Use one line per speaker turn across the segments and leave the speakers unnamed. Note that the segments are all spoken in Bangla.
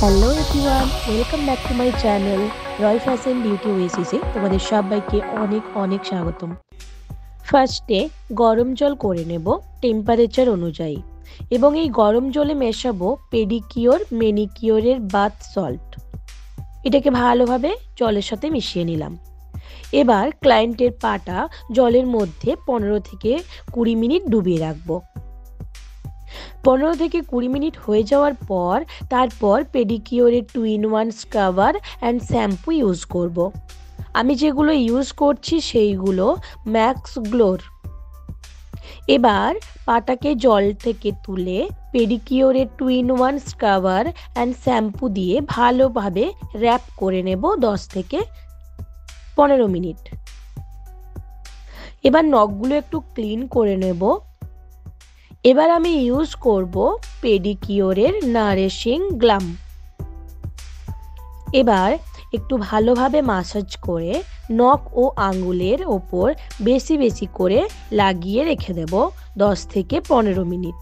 Hello everyone, welcome back to my channel Roy fashion beauty ওয়েসিসে তোমাদের সবাইকে অনেক অনেক স্বাগতম। ফার্স্টে গরম জল করে নেব টেম্পারেচার অনুযায়ী এবং এই গরম জলে মেশাবো পেডিকিওর ম্যানিকিওরের বাথ সল্ট। এটাকে ভালোভাবে জলের সাথে মিশিয়ে নিলাম। এবার ক্লায়েন্টের পাটা জলের মধ্যে 15 থেকে 20 মিনিট ডুবিয়ে রাখবো। 15 থেকে 20 মিনিট হয়ে যাওয়ার পর তারপর পেডিকিওরের 2-in-1 scrubber and shampoo use করব। আমি যেগুলো ইউজ করছি সেইগুলো ম্যাক্স গ্লোর। এবার পাটাকে জল থেকে তুলে পেডিকিওরের 2-in-1 স্ক্রাবার অ্যান্ড শ্যাম্পু দিয়ে ভালোভাবে র্যাপ করে নেব 10 থেকে 15 মিনিট। এবার নখগুলো একটু ক্লিন করে নেব। এবার আমি ইউজ করব পেডিকিওরের নারিশিং গ্লাম। এবার একটু ভালোভাবে মাসাজ করে নখ ও আঙ্গুলের ওপর বেশি বেশি করে লাগিয়ে রেখে দেব 10 থেকে 15 মিনিট।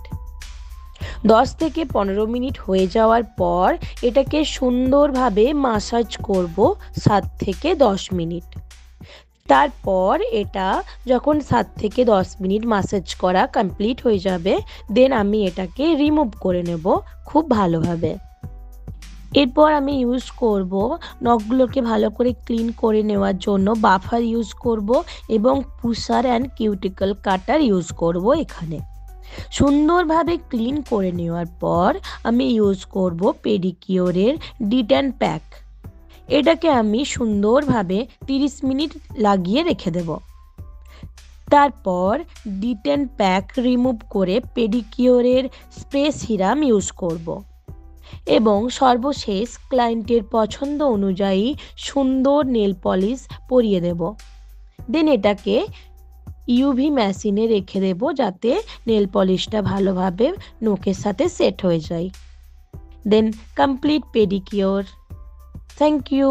10 থেকে 15 মিনিট হয়ে যাওয়ার পর এটাকে সুন্দরভাবে মাসাজ করব 7 থেকে 10 মিনিট। তারপর এটা যখন 7 থেকে 10 মিনিট মাসাজ করা কমপ্লিট হয়ে যাবে, দেন আমি এটাকে রিমুভ করে নেব খুব ভালোভাবে। এরপর আমি ইউজ করব নখগুলোকে ভালো করে ক্লিন করে নেওয়ার জন্য বাফার ইউজ করব এবং পুষার অ্যান্ড কিউটিকল কাটার ইউজ করব। এখানে সুন্দরভাবে ক্লিন করে নেওয়ার পর আমি ইউজ করব পেডিকিওরের ডিটেন প্যাক। এটাকে আমি সুন্দরভাবে 30 মিনিট লাগিয়ে রেখে দেব। তারপর ডিটেন প্যাক রিমুভ করে পেডিকিওরের স্প্রে সিরাম ইউজ করব এবং সর্বশেষ ক্লায়েন্টের পছন্দ অনুযায়ী সুন্দর নেল পলিশ পরিয়ে দেব। দেন এটাকে ইউভি মেশিনে রেখে দেব যাতে নেল পলিশটা ভালোভাবে নখের সাথে সেট হয়ে যায়। Then complete pedicure. Thank you.